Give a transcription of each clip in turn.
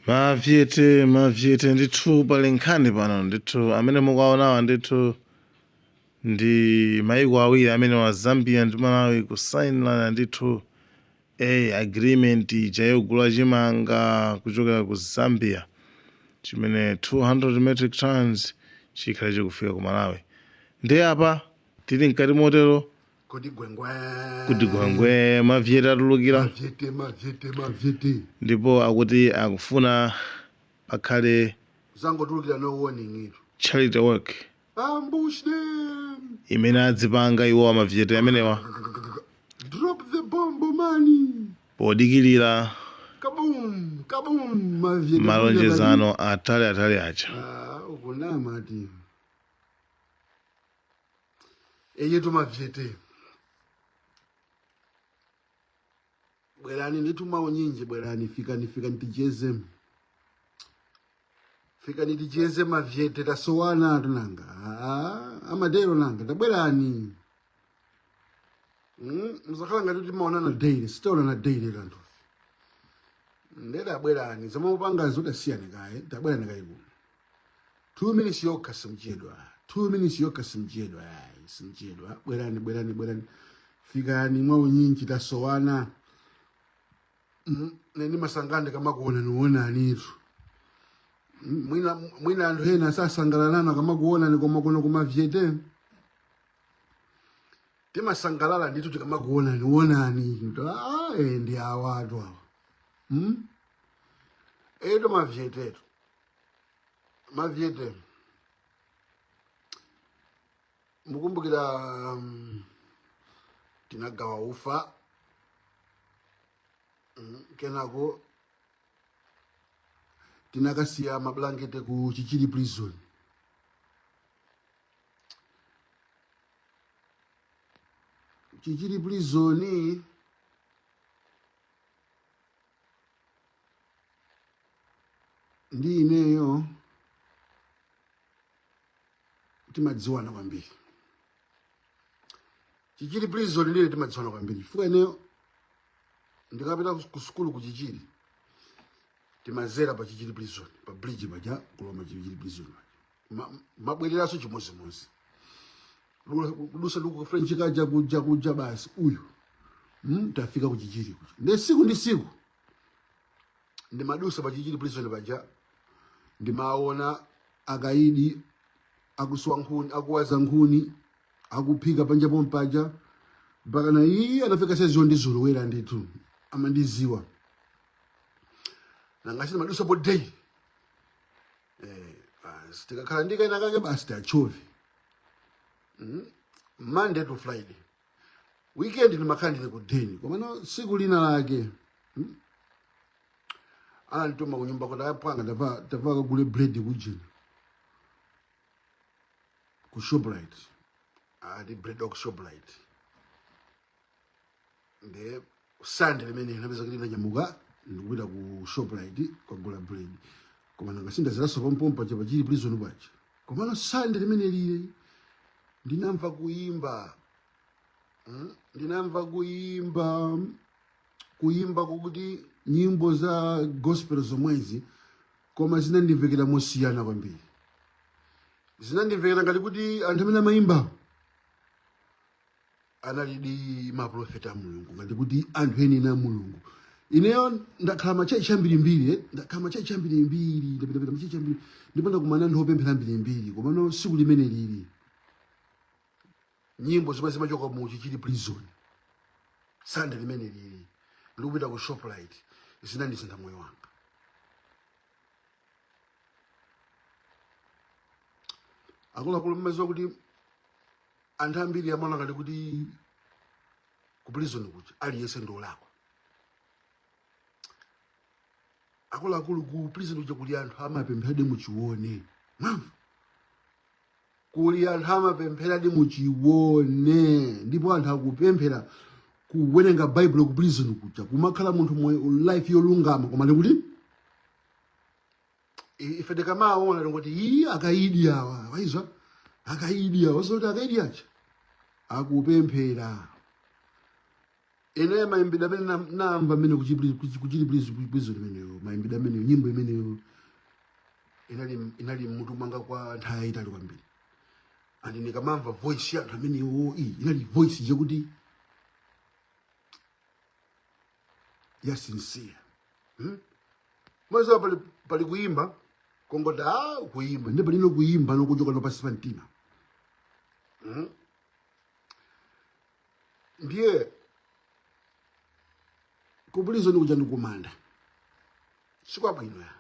Mavyete ndithu pali nkhani pano ndithu amene mukuwaonawa ndithu ndi maiko awiri amene wa Zambia ndi Malawi kusayinirana ndithu agreement ija yogula chimanga kuchokera ku Zambia chimene 200 metric tons chikhale chikufika ku Malawi. Ndi apa tili mkati motero kuti gwengwe mavyete atulukira ndipo akuti akufuna akhale zangotulukira no warning itu charity work ambush them imene adzipanga iwo amavyete amenewa drop the bomb money podikilira kaboom mavyete malonjezano atali acha. ukunama ati eyetu mavyete bwerani nituma unyinji bwerani fikani ticheze mavyete tasowana tunanga amadero nanga tabwerani mzakhala ngati timaona na daily sitaona na daily kantu ndeda bwerani zama upanga zoda siyane kaye tabwerani kayiku 2 minutes yokha simchedwa simchedwa bwerani fikani mwa unyinji tasowana neni masangande kama kuona nuona nitu mwina andu hena sasangalalana kama kuona ni koma kuno kumavyete timasangalala nditu tikama kuona nuona ni ndi awatu awa eto mavyete mukumbukira tinagawa ufa kenako tinakasiya mablankete ku Chichiri prison. Chichiri prison ndi ineyo timadziwana kwambiri. Chichiri prison ndile timadziwana kwambiri. Fuka ineyo ndikapita ku skulu ku Chichiri timazera pa Chichiri prison pa bridge baja kuloma Chichiri prison mabwereraso chimodzimodzi kudusa luku French kaja kuja basi uyu tafika ku Chichiri ndi siku ndi madusa pa Chichiri prison baja ndimaona akaidi akuswa nkhuni akuwaza nkhuni akuphika panja pompaja mpaka na iye anafika sezo ndi zulu wera nditu amandiziwa nangasi madusa po day tikakhala ndikaina kake basi tachove Monday to Friday weekend ndimakhandile ku deni komano siku lina lake antuma kunyumba kuti apanga tava kagule bread kujini ku Shoprite ati bread of Shoprite nde Sunday limene napeza kuti nanyamuka ndikuita ku Shoprite kagula bread koma nangasinda ziraso pompompa cha Chichiri prison bacha komano Sunday limene lile ndinamva kuimba kukuti nyimbo za gospel zomwezi koma zinandimvekera mosiyana kwambiri zinandimvekera ngati kuti anthu amene amayimba analidi maprofeta a Mulungu ngati kuti anthu eni na Mulungu ineyo ndakhala machechi ambirimbiri ndapita machechi ambiri ndipo ndakumana anthu opemphera ambirimbiri komano siku limene lili nyimbo zimene zimachoka mu Chichiri prison Sunday limene lili ndikupita ku Shoprite zinandisintha moyo wanga akuluakulu mmaziwa kuti anthu ambiri amaona ngati kuti ku prison kuti aliyense ndolakwa akuluakulu ku prison kuja kuli anthu amapempheradi muchione mamva kuli anthu amapempheradi muchione ndipo anthu akupemphera kuwerenga Bible ku prison kuja kumakhala munthu life yolungama koma ndikuti ife tikamaona ngoti iyi akaidi awa waizwa akaidi awa zoti akaidi acha akupemphera ine maimbidwe amene namba amene kuchili prison imeneyo, maimbidwe ameneyo, nyimbo imeneyo inali mmutu mwanga kwa nthawi yayitali kwambiri. Andi nikamamva voice ya anthu ameneyo inali voice yakuti ya sincere. Mwaza pali kuimba kongota kuimba ndi palino kuimba nokuchoka no pasi pa mtima. Ndiye kubulizo ni kuja ndikumanda sikwabwino ya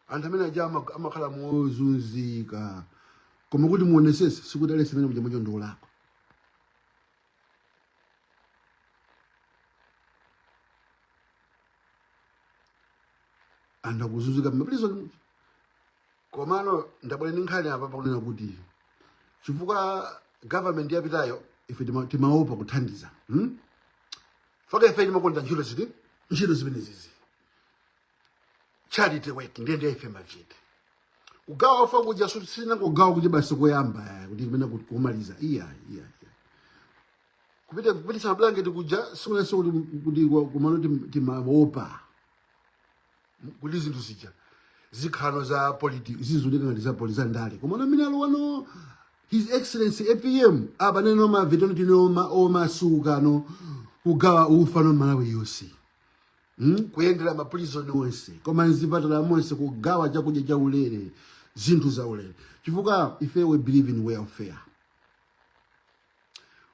anthu amene aja amakhala mozunzika koma kuti muonesese sikuti alese amene kuja mojo ndiolako. Anthu akuzunzika mabulizo komano ndabwera ndi nkhani apa pakunena kuti chifukwa government yapitayo ife timaopa kuthandiza. Faka ife timakonda ntchito zimenezi charity work ndiye ife machite kugawa ofa kuja sina kugawa kuti basi koyamba kuti kumene kumaliza iya kupita mablanketi kuja sikuna kuti kumano timaopa kuti zinthu zija zikhano za politics zizulika ngati za polisa ndale komano minalo wano His Excellency APM abaneno mavetoni tinoma omasukano kugawa ufano Malawi yonse. Kuyendera ma prison onse koma nzipatala monse kugawa chakudya cha ulere zinthu za ulere chifukwa ife we believe in welfare.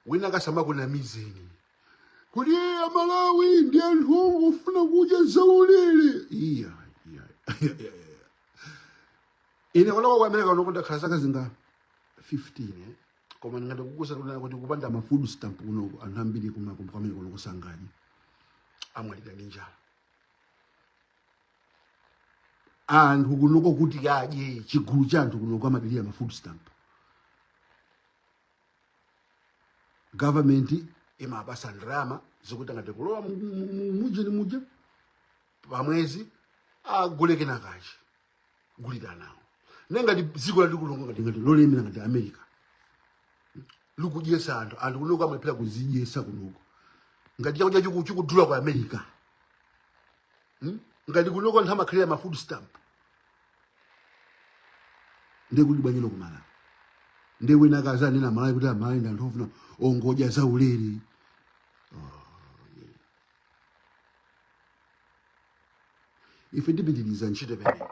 Wina kasamba kuna mizeni kuti Malawi ndi anthu ofuna kudya za ulere iya ine koloko kwa America unokonda khala zaka zinga 15 koma ngati kukusa kuti kupanda ma food stamp kuno anthu ambiri kumene kuno kusangani amwalira ndi njala. Anthu kunoko kuti adye chigulu cha anthu kuno kwamadilira ma food stamp. Government imapasa ndrama zikuti ngati kulowa muja pamwezi aguleke nakachi gulira nawo nenga dziko lali kulonga ngati lolemera ngati America lukudyesa anthu kunoko amapita kuzidyesa kunoko ngati chakudya chikudula kwa America. Ngati kunoko anthu amakhalira ma food stamp ndi kuti bwanyelo kumala ndi wina kazani na Malawi kuti Malawi ndi anthu ofuna ongodya za ulere. Ife ndipitiriza ntchito pene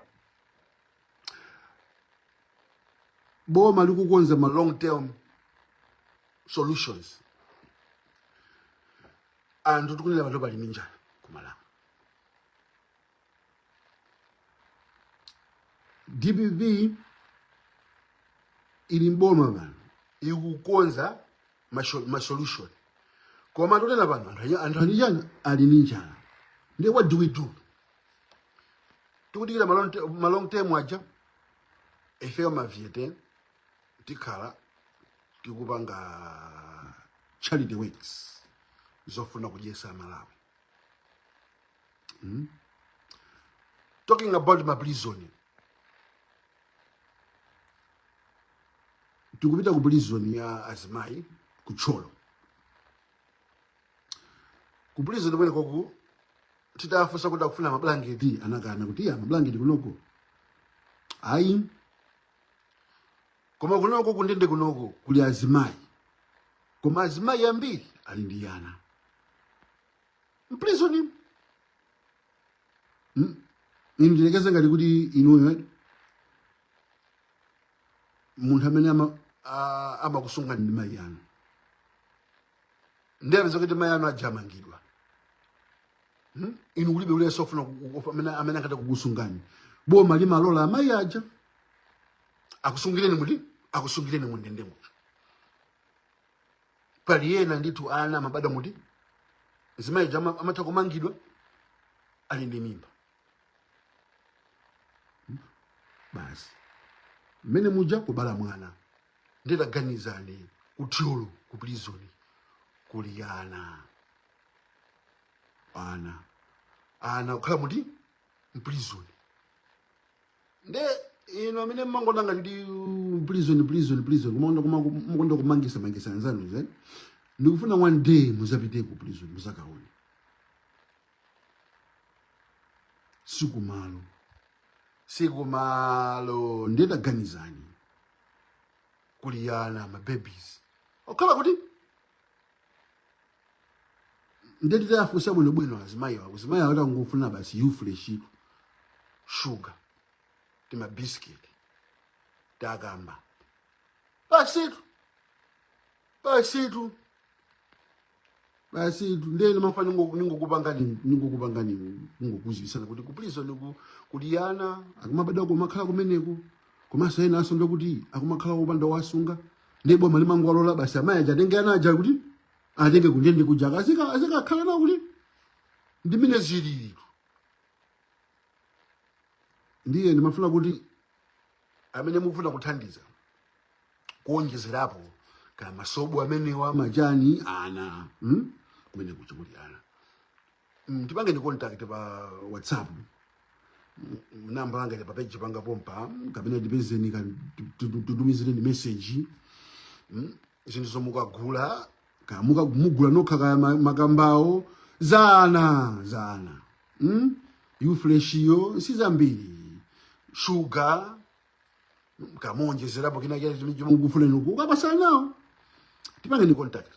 boma likukonza ma long term solutions anthu tikunena bantu bali minjala kumala. DPP ili mboma bana ikukonza ma solution koma tunena bana anthu anijana ali ninjala. Ndi what do we do? Tikudikira ma long term aja ife maviete tikhala tikupanga charity works zofuna kudyesa Malawi. Talking about my prison, tikupita ku prison ya Azimai kucholo. Ku prison kwene koku titafusa kuti akufuna mablanketi anakana kuti ya mablanketi kunoko ayi koma kunoko kundende kunoko kuli Azimai koma Azimai ambiri ali ndi ana prison. Ndilekeza ngati kuti inuyo munthu amene amakusunga ndi mayi anu ndiye apeza kuti mayi anu ajamangidwa. Inu ulibe uleso ofuna amene angati kukusungani boma limalola amayi aja akusungireni mundende mucho pali yena nditu ana mabada muti Zimayi jama amata kumangidwa ali ndi mimba basi mene muja kubala mwana ndela ganizane utiolo ku prison kuli ana khala muti prison nde ino mine mangona ndi prison kumonda kumangisa nzanu ndikufuna one day muzapite ku prison muzakaone sikumalo ndetaganizani kuliyana mababies okhala kuti ndetitafusa bwino azimayi wata ngufuna basi ufresh sugar tima biscuit takamba basitu ndene mafana ningokupangani ngokuzibisana kuti kuprison kuliyana akumabada kumakhala kumeneko kumasayena aso ndokuti akumakhala kupanda wasunga ndebo mali mangwalola basi amayi atenge anaja kuti atenge kundende kujaka azikakhala na kuti ndimene zilili ndiye ndimafuna kuti amene mukufuna kuthandiza kuonjezerapo kama masobo amenewa majani ana kumene kuchikuli ana tipange ni contact pa WhatsApp namba langa pa page panga pompa kapena dipezeni ka tutumizire ni message zinthu zomukagula kamuka mugula nokha ka makambao zana ufreshiyo sizambiri sugar kamonjezerapo kina kile mukufuna nuku ukapasana nawo tipange ni contact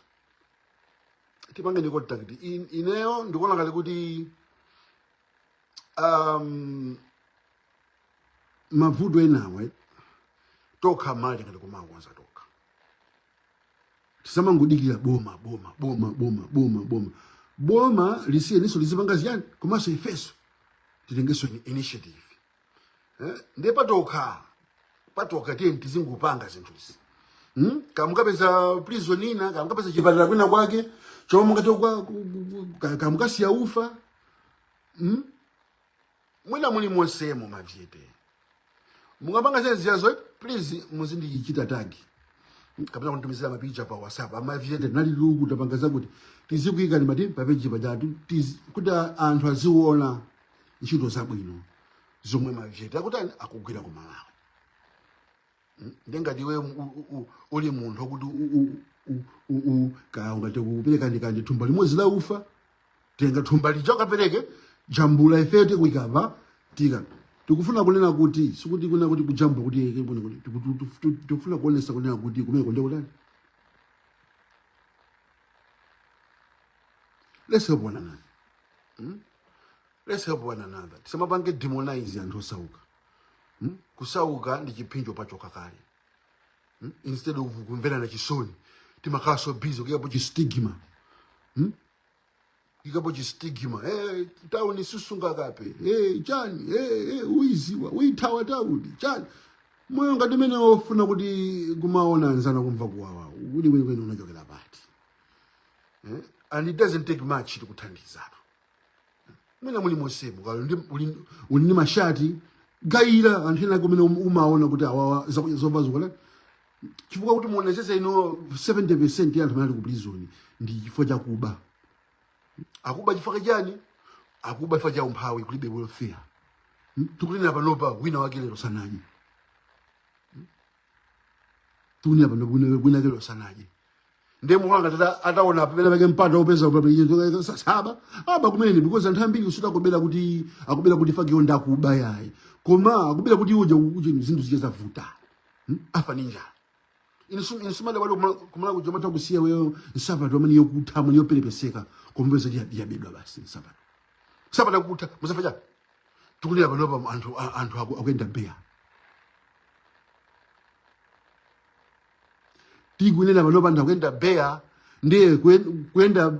ineyo ndikuona kale kuti mavuto enawe tokha mali kale kumangonza tokha tisamangudikira boma lisiye niso lizipanga ziyani komanso ifeso titengeso initiative ndiye patoka tiye tizingupanga zinthuzi kamukapeza prison ina kamukapeza chipatala kwina kwake chomwe kamukasiya ufa mwina muli monsemo mavyete mungapanga zenziyazo please muzindichita tagi kapena kuntumizira mapicha pa WhatsApp amavyete naliluku tapanga kuti tizikuika ni mati papeji pajatu kuti anthu aziona ntchito zabwino zomwe mavyete akuti akugwira ku Malawi ndengati we uli munthu kuti ungati kupereka ndikandi thumba limodzi la ufa tenga thumba lija ukapereke jambula ifete kuikapa tika tikufuna kunena kuti sikuti kuna kuti kujambula kuti tikufuna kuonesa kunena kuti kumene konde kutani let's help one another tisamapange demonize anthu osauka kusauka ndi chipinjo pacho kakale instead of kumvera na chisoni timakhala so busy kuyapo chistigma tauni susunga kape chani uiziwa uithawa tauni chani moyo ngati mene ofuna kuti kumaona nzana kumva kuwawa uli kwene unachokera pati and it doesn't take much to kuthandiza mwina muli mosemo kalo uli ni mashati gaira anthu ena kumene umaona kuti awawa zova zokola chifukwa kuti muonetsese ino 70% ya anthu amene ali ku prison ndi chifukwa chakuba akuba chifukwa chani akuba chifukwa cha umphawi kulibe welfare tikunena panopa wina wake lero sanaje tunia panopa wina wake lero sanaje ndiye mukwanga tata ataona pamene pake mpata opeza upapira saba aba kumene because anthu ambiri usuta kubera kuti akubera kuti fake onda kuba yayi koma akubera kuti uje zinthu zicheza vuta afa ninja insumale wali kumala kujomata kusiya wewe nsapato amene yokutha amene yopelepeseka kombeza yabedwa basi nsapato kutha musafaja tukulira panopa anthu akuyenda beya tikunena panopa anthu akuyenda beya ndiye kuyenda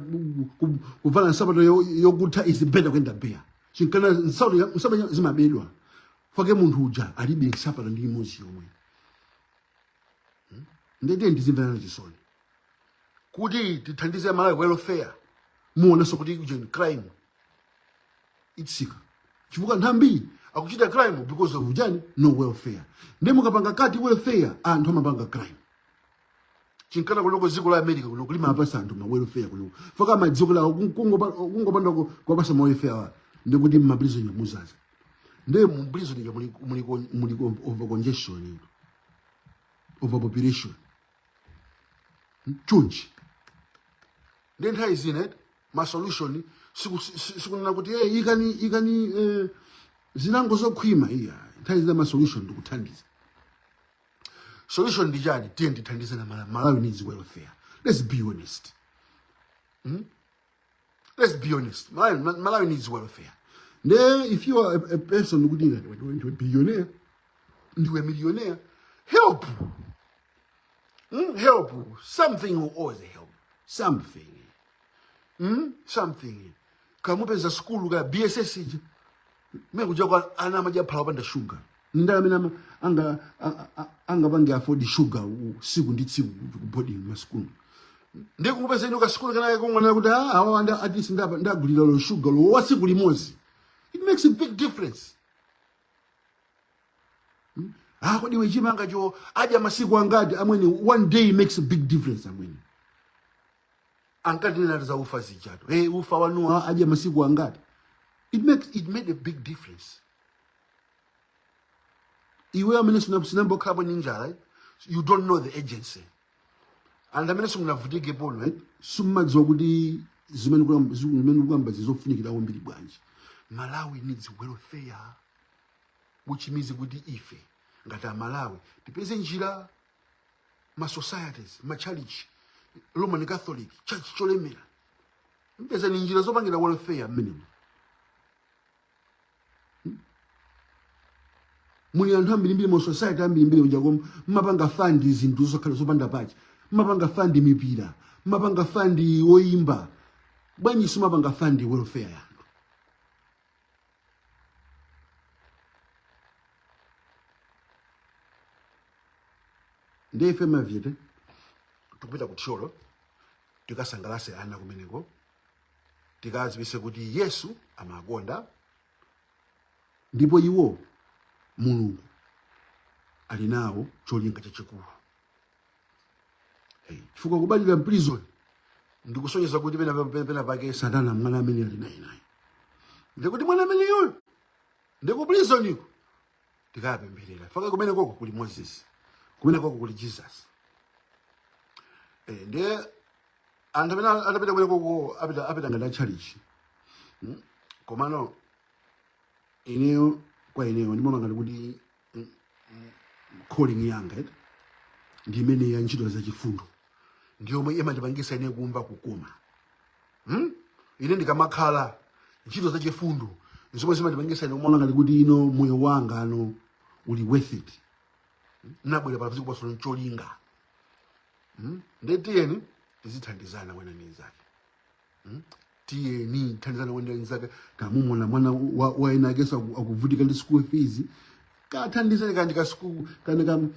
kuvala nsapato yokutha is better kuyenda beya chinkana nsapato zimabedwa fake munthu uja alibe nsapato ndi imodzi yomwe ndende ndizimvana chisoni kuti tithandize Malawi welfare muona so kuti crime itsika chifukwa nthambi akuchita crime because of jani no welfare ndi mukapanga kati welfare anthu amapanga crime chinkana kuloko dziko la America kuno kulima apasa anthu ma welfare kuno faka madziko la kungopanda kwa pasa ma welfare ndikuti maprison muzaza ndiye mu prison ya muli over congestion overpopulation chunchi Then how is it? My solution sikunena kuti ikani zinango zokhwima iya. That is my solution to kuthandiza. Solution ndijani tiye ndithandize na Malawi needs welfare. Let's be honest. Let's be honest. Malawi needs welfare. Then if you are a person who did that, a billionaire, into a millionaire, help. Help. Something will always help. Something. Something. Kamupeza school ga BSS ije. Mekuja kwa ana maja phala panda sugar. Ndala mina anga bange afford sugar siku ndi tsiku kubodi ma school. Ndikupeza ino ka school kana kungona kuti awanda at least ndagulira lo sugar lo wasiku limozi. It makes a big difference. Kodi wechimanga cho aja masiku angati amweni one day makes a big difference amweni. Ankati naliza ufa zijato. Ufa wanu aja masiku angati. It made a big difference. Iwe amene sinambo khala ninja, right? You don't know the agency. And amene sunavutike polo, right? Sumadziwa kuti zimene kwamba zizofunikira kwambiri bwanji. Malawi needs welfare, which means kuti ife ngati Malawi tipeze njira ma societies, ma church, Roman Catholic, church cholemera. Mpeza njira zopangira welfare minimum. Muli anthu ambiri mu society ambiri ujako mapanga fund zinthu zokhala zopanda pachi. Mapanga fund mipira, mapanga fund oyimba. Bwanyi simapanga fund welfare ya. Ndefe mavyete tukupita kutcholo tikasangalase ana kumeneko tikazibise kuti Yesu amakonda ndipo iwo Mulungu ali nawo cholinga chachikulu. Chifukwa kubalira prison ndikusonyeza kuti pena pake Satana mwana amene ali naye. Ndikuti mwana amene yoyo ndiku prison iko tikapempherera. Faka kumene koko kuli Moses. Kumene koko kuli Jesus. Ndiye anthu amene atapita kumene koko apita ngati church. Komano ineyo kwa ineyo ndimona ngati kuti calling yanga ndi imene ya ntchito za chifundo ndiyo yomwe imandipangisa ine kumva kukoma. Ine ndikamakhala ntchito za chifundo zomwe zimandipangisa ine kumona ngati kuti ino moyo wanga ano uli worth it. Nabwera pa paziko paso cholinga. Ndetiyeni tizithandizana wena nenzake. Tiyeni thandizana wena nenzake kamumona mwana wa ena akesa akuvutika ndi school fees. Kathandizane kandi ka school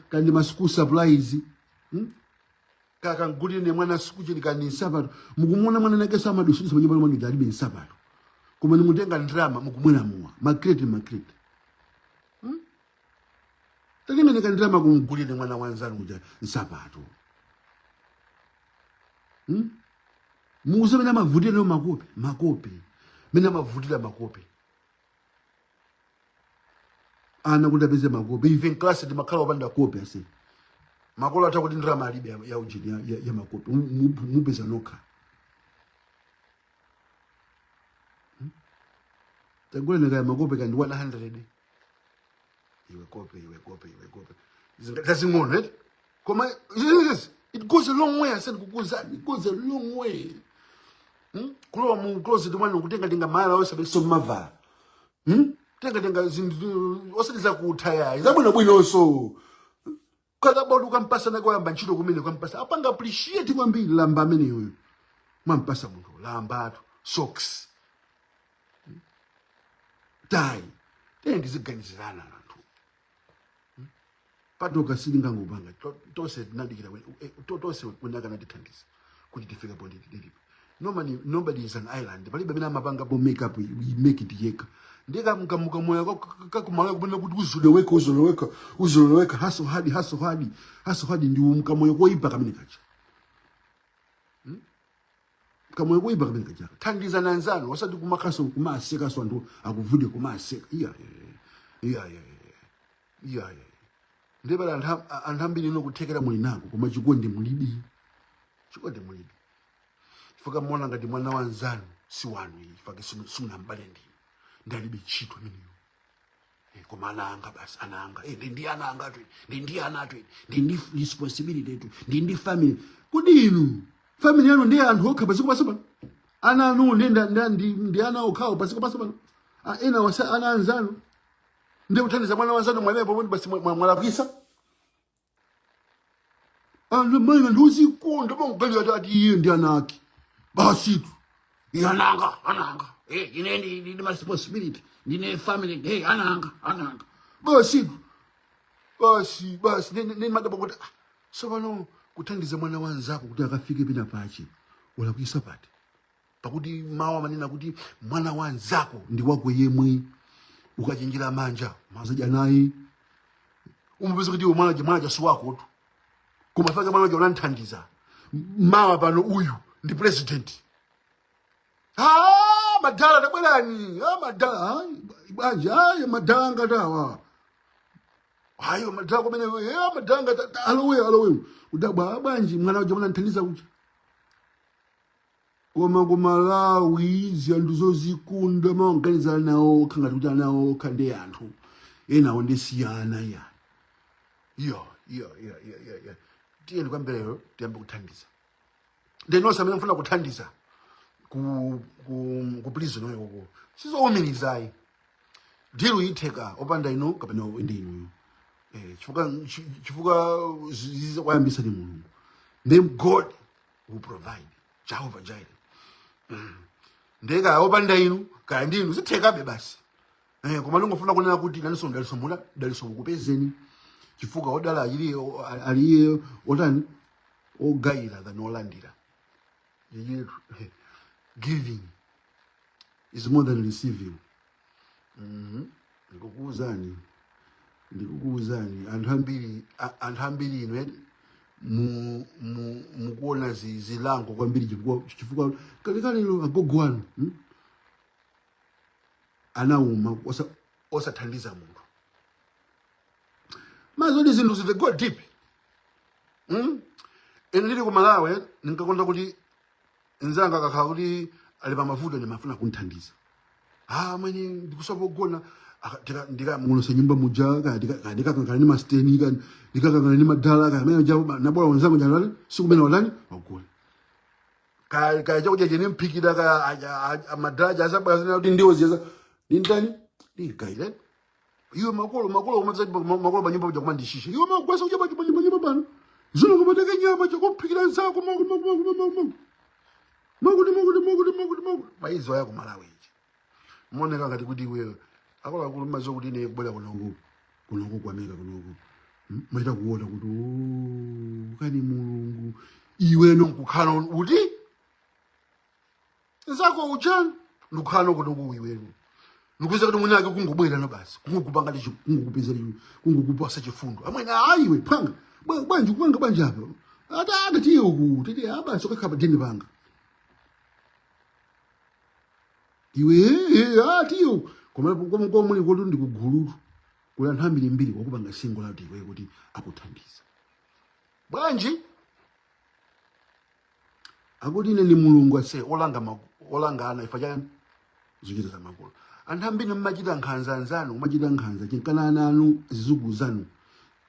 kandi ma school supplies. Kaka ngulire mwana school chini kandi sabato. Mukumona mwana nakesa amadusu sabanyamba mwana ndalibe sabato. Koma nimutenga ndrama mukumwena muwa. Makreti. Takime nikandirama kumgulire mwana wanzanu kuja nsapato. Muze mena mavutira no makope. Mena mavutira makope. Ana kutapeze makope. Even class ndi makhala opanda kope ase. Makolo atakuti ndirama alibe ya ujini ya makope. Mupeza nokha. Tagula nega makope kandi 100. Iwe kope. That's more, right? It goes a long way. I said, it goes a long way. Kulowa mu close the one kutenga mala osabe so mava. Tenga osaliza kuthaya. Izabona bwino so. Kada bodu kampasa na kwa ntchito kumene kampasa. Apanga appreciate kwambiri lamba amene yoyo. Mwampasa munthu lamba atu socks. Tai. Ndiziganizirana anthu. Patoka silinga ngubanga. Tose nadikira tose kunaka natithandisa. Kuti tifika pondi dilipo. Nobody is an island. Palibe bina mapanga bo make up we make it yeka. Ndika mukamuka moyo kakumala kubona kuti uzoloweka hustle hard ndi mukamoyo koipa kamene kacha. Kamoyo koipa kamene kacha. Thandiza nanzano wasati kumakaso kumaseka so antu akuvude kumaseka. Yeah. Ndebala antambiri no kutekera muli nako koma chikondi mulibi. fuka mwana ngati mwana wanzanu si wanu iyi fake simunambale ndini ndalibe ntchito imeneyo koma ananga basi ananga ndi ananga tu ndi ana tu ndi responsibility tu ndi family kodi inu family yanu ndi anthu okha pasiko pasapa ana anu ndi ana okhawo pasiko pasapa ena wasa ana anzanu ndi kuthandiza mwana wanzanu mwalepo basi mwalakwisa manga ndozikunda bangali ati iye ndi anaki basi tu ananga ine ndi responsibility ndine family ananga basi tu basi nini madaba kuti so pano kuthandiza mwana wanzako kuti akafike pina pache walakwisa pati pakuti mawa manena kuti mwana wanzako ndi wako yemwe ukachenjera manja mazaja naye umupeza kuti mwana jasu wako tu kumafika mwana waje unanthandiza mawa pano uyu ndi president madala tabwerani madala banja madala ngatawa hayo madala kumene madala ngata alowe udabwa bwanji mwana waje unanthandiza kuja koma kumalawi zinthu zozikunda maunganiza nawo khangati kuti anawo khande anthu enawo ndisiyana yo tiyeni kwambeleyo tiyambe kuthandiza ndinonse amene mfuna kuthandiza ku prison yoko sizowumirizayi diru itheka opanda ino kapena ndi ino chifukwa zizokwayambisa ni mulungu then God will provide Jehovah Jireh ndeka opanda inu kaya ndinu zithekabe basi koma lungofuna kunena kuti naninso daliso kupezeni chifukwa odala aliye otani ogayira than olandira giving is more than receiving ndikukuuzani anthu ambiri ino mukuona zilango kwambiri chifukwa kalekale agogo anu anauma osathandiza munthu mazodi zinthu zite go deep ene ndili ku Malawi ndinkakonda kuti nzanga kakhala kuti ali pamavuto ndimafuna kunthandiza mwenye ndikusopa kugona ndikamulosa nyumba muja ndikakangana ni masteni ndikakangana ni madala kamene nabola wanzangu njalo sikumene watani wagula kaya chakudya chene mphikira madala asabwazana kuti ndiwo ziyeza ndintani ndikaile iwe makolo umazati makolo banyumba kuja kumandishisha iwe makwesa kuja banyumba bano zino kumateka nyama chakuphikira nzako makuti maizo ya ku Malawi ichi moneka ngati kuti iwewe akulu mazo kuti ine kubwera kunoku kwameka kunoku maita kuona kuti kani mulungu iwe nonkukhala uti nzako uchani ndukhala kunoku iwenu nukuza kuti munake kungubwera no basi kungukupanga licho kungukupezera kungukupasa chifundo amwene ayiwe phanga banje kupanga banje apa ata tiye uku titi abasi okakhapa dini panga iwe atiyo koma muli kuti ndikugululu kula anthu ambiri wakupanga singo lati iwe kuti akuthandiza bwanji akuti ine ni mulungu ase olanga ana ifa chani zichita za makolo anthu ambiri mmachita nkhanza anzanu mmachita nkhanza chinkanana anu zizukulu zanu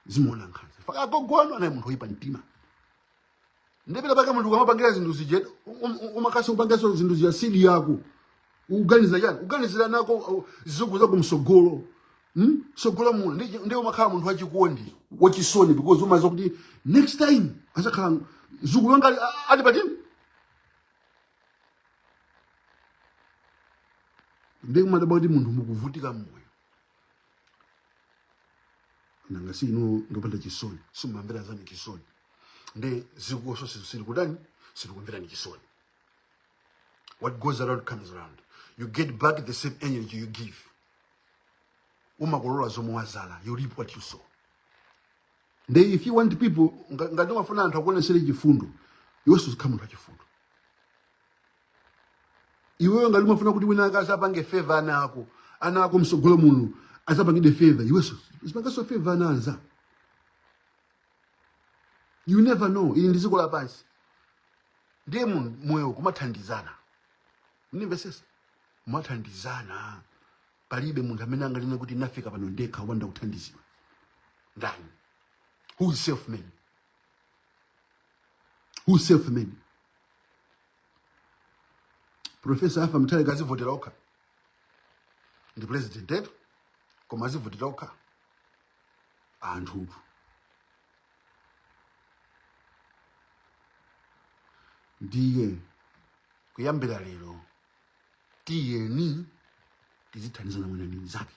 zimuona nkhanza ifa agogo anu anaye munthu oyipa mtima ndipita pake munthu ukamapangira zinthu zije umakasi upangaso zinthu zya sili yako uganizira nako zizukulu zako msogolo sogolo muna ndiye umakhala munthu wachikondi wachisoni because umaza kuti next time asakhala zukulu wanga ali patini ndiye kumadaba kuti munthu mukuvutika mmoyo nanga si ino ndopanda chisoni simumamvera zani chisoni ndiye zikuso sili kudani sili kumvera ni chisoni. What goes around comes around. You get back the same energy you give. Umakolola zomo wazala. You reap what you sow. Then if you want people, ngati mafuna anthu akuonesere chifundo, iwe suzikamula chifundo. Iwe ngati mafuna kuti wina akasapange favor anako msogolo muno, asapangide favor, iwe suzipangaso favor ananza. You never know. Ili ndiziko la pansi. ndiye moyo kumathandizana. Mnimvesesa, kumathandizana. Palibe munthu amene angaline kuti nafika pano ndekha wanda kuthandiziwa. Ndani? Who is self-made? Who is self-made? Professor Afa Mutale azivotera okha. Ndi president etu, koma azivotera okha. Anthu. Ndiye kuyambira lero tiyeni tizithandizana mwenani zake.